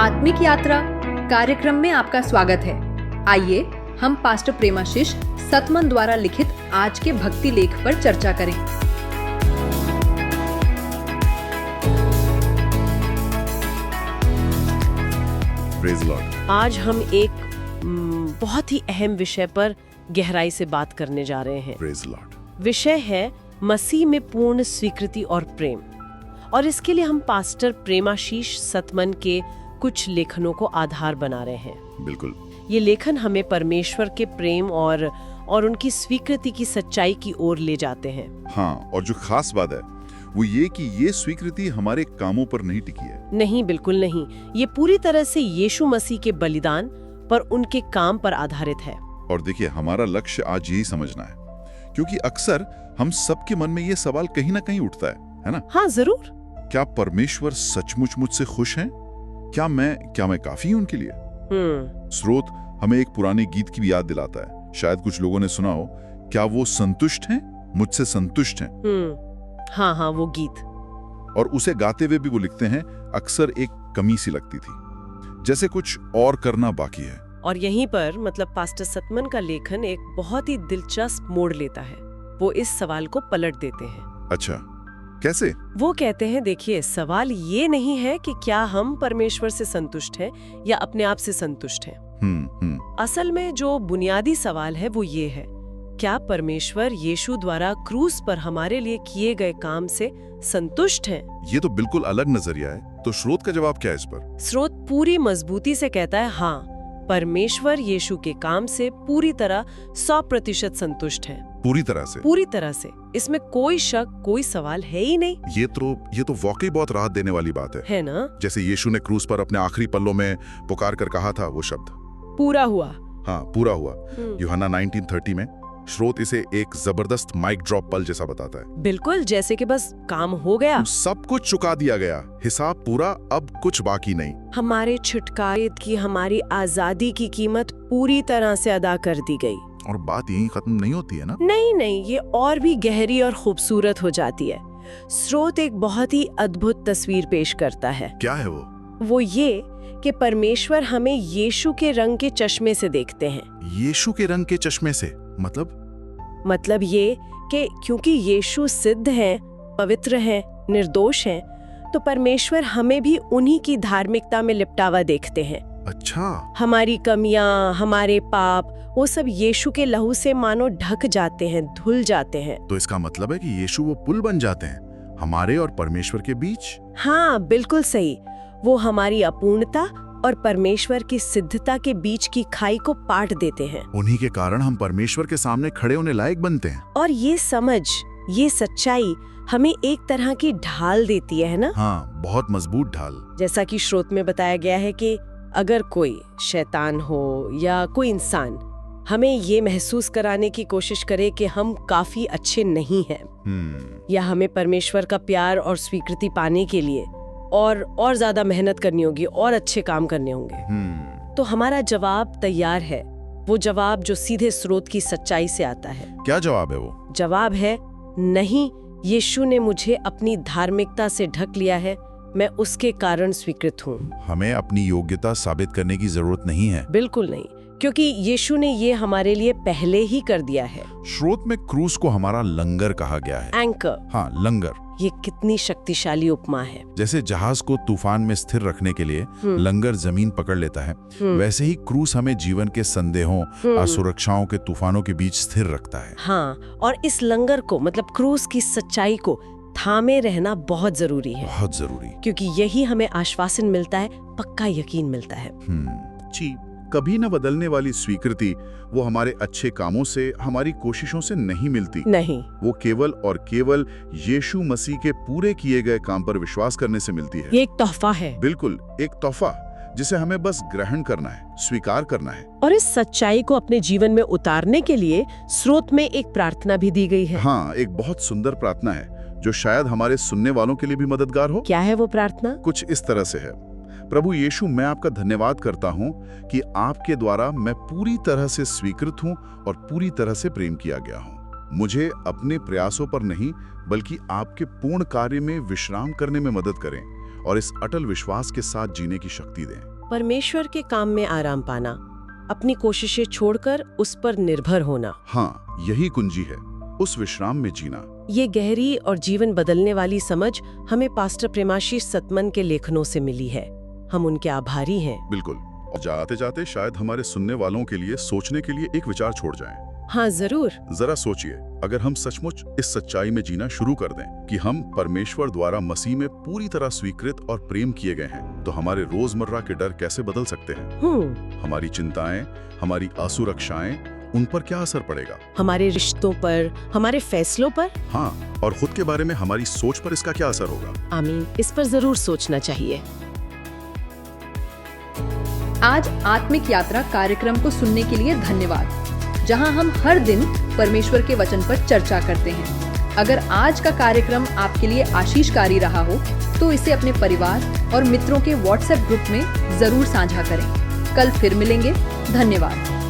आत्मिक यात्रा कार्यक्रम में आपका स्वागत है। आइए हम पास्टर प्रेमाशीष सतमन द्वारा लिखित आज के भक्ति लेख पर चर्चा करें। Praise Lord. आज हम एक बहुत ही अहम विषय पर गहराई से बात करने जा रहे हैं। Praise Lord. विषय है मसीह में पूर्ण स्वीकृति और प्रेम, और इसके लिए हम पास्टर प्रेमाशीष सतमन के कुछ लेखनों को आधार बना रहे हैं। बिल्कुल। ये लेखन हमें परमेश्वर के प्रेम और उनकी स्वीकृति की सच्चाई की ओर ले जाते हैं। हाँ, और जो खास बात है वो ये कि ये स्वीकृति हमारे कामों पर नहीं टिकी है। नहीं, बिल्कुल नहीं। ये पूरी तरह से यीशु मसीह के बलिदान पर, उनके काम पर आधारित है। और देखिए, हमारा लक्ष्य आज यही समझना है, क्योंकि अक्सर हम सबके मन में ये सवाल कहीं ना कहीं उठता है ना? हाँ, जरूर। क्या परमेश्वर सचमुच मुझसे खुश हैं? क्या मैं काफी हूं उनके लिए? स्रोत हमें एक पुराने गीत की भी याद दिलाता है, शायद कुछ लोगों ने सुना हो। क्या वो संतुष्ट हैं? मुझसे संतुष्ट हैं। हाँ, वो गीत। और उसे गाते हुए भी वो लिखते हैं, अक्सर एक कमी सी लगती थी, जैसे कुछ और करना बाकी है। और यहीं पर पास्टर सतमन का लेखन एक बहुत ही दिलचस्प मोड़ लेता है। वो इस सवाल को पलट देते हैं। अच्छा, कैसे? वो कहते हैं, देखिए, सवाल ये नहीं है कि क्या हम परमेश्वर से संतुष्ट हैं या अपने आप से संतुष्ट हैं। असल में जो बुनियादी सवाल है वो ये है, क्या परमेश्वर यीशु द्वारा क्रूस पर हमारे लिए किए गए काम से संतुष्ट हैं? ये तो बिल्कुल अलग नजरिया है। तो स्रोत का जवाब क्या है इस पर? स्रोत पूरी मजबूती से कहता है, हाँ, परमेश्वर यीशु के काम से पूरी तरह 100% संतुष्ट है। पूरी तरह से? पूरी तरह से। इसमें कोई शक, कोई सवाल है ही नहीं। ये तो वाकई बहुत राहत देने वाली बात है ना? जैसे यीशु ने क्रूस पर अपने आखिरी पलों में पुकार कर कहा था वो शब्द, पूरा हुआ। हाँ, पूरा हुआ। यूहन्ना 19:30 में स्रोत इसे एक जबरदस्त माइक ड्रॉप पल जैसा बताता है। बिल्कुल, जैसे कि बस काम हो गया, सब कुछ चुका दिया गया, हिसाब पूरा, अब कुछ बाकी नहीं। हमारे छुटकारे की, हमारी आजादी की कीमत पूरी तरह से अदा कर दी गई। और बात यहीं खत्म नहीं होती है ना? नहीं, ये और भी गहरी और खूबसूरत हो जाती है। स्रोत एक बहुत ही अद्भुत तस्वीर पेश करता है। क्या है वो ये कि परमेश्वर हमें यीशु के रंग के चश्मे से देखते हैं। यीशु के रंग के चश्मे से मतलब ये कि क्योंकि यीशु सिद्ध हैं, पवित्र हैं, निर्दोष हैं, तो परमेश्वर हमें भी उन्हीं की धार्मिकता में लिपटावा देखते हैं। अच्छा। हमारी कमियां, हमारे पाप, वो सब यीशु के लहू से मानो ढक जाते हैं, धुल जाते हैं। तो इसका मतलब है कि यीशु वो पुल बन जाते हैं हमारे और परमेश्वर के बीच? हाँ, बिल्कुल सही। वो हमारी अपूर्णता और परमेश्वर की सिद्धता के बीच की खाई को पाट देते हैं। उन्हीं के कारण हम परमेश्वर के सामने खड़े होने लायक बनते हैं। और ये समझ, ये सच्चाई हमें एक तरह की ढाल देती है ना? हाँ, बहुत मजबूत ढाल। जैसा कि स्रोत में बताया गया है कि अगर कोई शैतान हो या कोई इंसान हमें ये महसूस कराने की कोशिश करे कि हम काफी अच्छे नहीं हैं, या हमें परमेश्वर का प्यार और स्वीकृति पाने के लिए और ज्यादा मेहनत करनी होगी और अच्छे काम करने होंगे, तो हमारा जवाब तैयार है। वो जवाब जो सीधे स्रोत की सच्चाई से आता है। क्या जवाब है वो? जवाब है, नहीं, यीशु ने मुझे अपनी धार्मिकता से ढक लिया है, मैं उसके कारण स्वीकृत हूँ। हमें अपनी योग्यता साबित करने की जरूरत नहीं है। बिल्कुल नहीं, क्योंकि यीशु ने ये हमारे लिए पहले ही कर दिया है। स्रोत में क्रूस को हमारा लंगर कहा गया है। एंकर। हाँ, लंगर। ये कितनी शक्तिशाली उपमा है। जैसे जहाज को तूफान में स्थिर रखने के लिए लंगर जमीन पकड़ लेता है, वैसे ही क्रूस हमें जीवन के संदेहों, असुरक्षाओं के तूफानों के बीच स्थिर रखता है। हाँ, और इस लंगर को क्रूस की सच्चाई को थामे रहना बहुत जरूरी है। बहुत जरूरी। क्योंकि यही हमें आश्वासन मिलता है, पक्का यकीन मिलता है। जी, कभी न बदलने वाली स्वीकृति वो हमारे अच्छे कामों से, हमारी कोशिशों से नहीं मिलती। नहीं, वो केवल और केवल यीशु मसीह के पूरे किए गए काम पर विश्वास करने से मिलती है। ये एक तोहफा है। बिल्कुल, एक तोहफा जिसे हमें बस ग्रहण करना है, स्वीकार करना है। और इस सच्चाई को अपने जीवन में उतारने के लिए स्रोत में एक प्रार्थना भी दी गई है। हाँ, एक बहुत सुंदर प्रार्थना है जो शायद हमारे सुनने वालों के लिए भी मददगार हो। क्या है वो प्रार्थना? कुछ इस तरह से है, प्रभु यीशु, मैं आपका धन्यवाद करता हूँ कि आपके द्वारा मैं पूरी तरह से स्वीकृत हूँ और पूरी तरह से प्रेम किया गया हूँ। मुझे अपने प्रयासों पर नहीं, बल्कि आपके पूर्ण कार्य में विश्राम करने में मदद करें और इस अटल विश्वास के साथ जीने की शक्ति दें। परमेश्वर के काम में आराम पाना, अपनी कोशिशें छोड़कर उस पर निर्भर होना। हाँ, यही कुंजी है, उस विश्राम में जीना। ये गहरी और जीवन बदलने वाली समझ हमें पास्टर प्रेमाशीष सतमन के लेखनों से मिली है। हम उनके आभारी हैं। बिल्कुल। और जाते जाते शायद हमारे सुनने वालों के लिए सोचने के लिए एक विचार छोड़ जाएं। हाँ जरूर। जरा सोचिए, अगर हम सचमुच इस सच्चाई में जीना शुरू कर दें कि हम परमेश्वर द्वारा मसीह में पूरी तरह स्वीकृत और प्रेम किए गए हैं, तो हमारे रोजमर्रा के डर कैसे बदल सकते हैं? हमारी चिंताएं, हमारी असुरक्षाएं, उन पर क्या असर पड़ेगा? हमारे रिश्तों पर, हमारे फैसलों पर? हाँ, और खुद के बारे में हमारी सोच पर इसका क्या असर होगा? आमीन, इस पर जरूर सोचना चाहिए। आज आत्मिक यात्रा कार्यक्रम को सुनने के लिए धन्यवाद, जहां हम हर दिन परमेश्वर के वचन पर चर्चा करते हैं। अगर आज का कार्यक्रम आपके लिए आशीषकारी रहा हो, तो इसे अपने परिवार और मित्रों के व्हाट्सएप ग्रुप में जरूर साझा करें। कल फिर मिलेंगे। धन्यवाद।